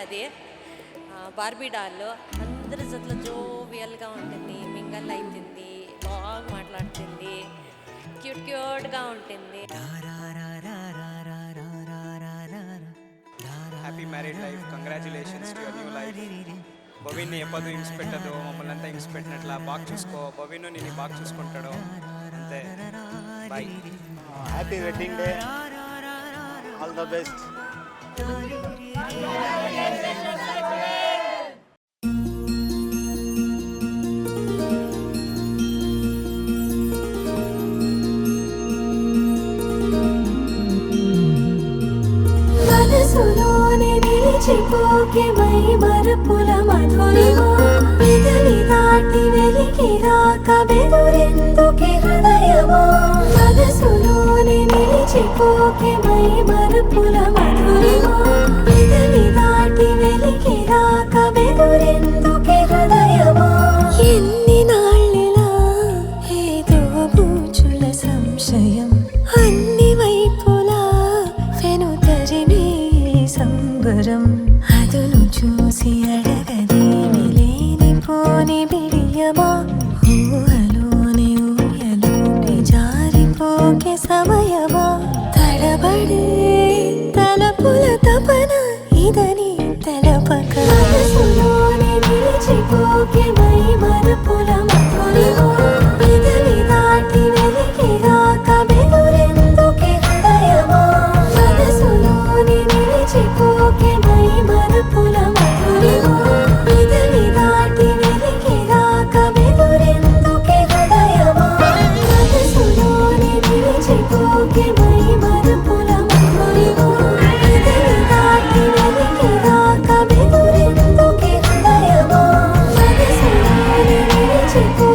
అది. Barbie doll అందరి జతలో జోవియల్గా ఉంటుంది, మింగల్ అవుతుంది, బాగా మాట్లాడుతుంది, క్యూట్గా ఉంటుంది. Happy married life, congratulations to your new life. భవిన్ని ఎప్పుడు హింస పెట్టదు, మమ్మల్ని అంతా హింస పెట్టినట్లా బాగా చూసుకో. భవిను నేను బాగా చూసుకుంటాడు అంతే. Bye. Happy wedding day, all the best. మనసులోనే నిలిచిపోకే మై మరపుల మధురిమా, పెదవి దాటి వెలికి రాక బెదురెందుకే హృదయమా. మనసులోనే నిలిచిపోకే మై మరపుల మధురిమా, పెదవి దాటి వెలికి రాక బెదురెందుకే హృదయమా. ఎన్ని నాళ్ళిలా ఏదో బూచుల సంశయం, అన్ని వైపులా వెనుతరిమే సంబరం. అదును చూసి అడగదేమి లేనిపోని బిడియమా, ఊహలోని ఊయలోకి జారిపోకే సమయమా. తడబడే తలపుల తపన ఇదని తెలపక, మనసులోనే నిలిచిపోకే మై మరపుల మధురిమా, పెదవి దాటి వెలికి రాక బెదురెందుకే హృదయమా. మనసులోనే నిలిచిపోకే మై మరపుల మధురిమా, పెదవి దాటి వెలికి రాక బెదురెందుకే హృదయమా. మనసులోనే నిలిచిపోకే మై మరపుల మధురిమా, పెదవి దాటి వెలికి రాక బెదురెందుకే హృదయమా. మనసులోనే నిలిచిపో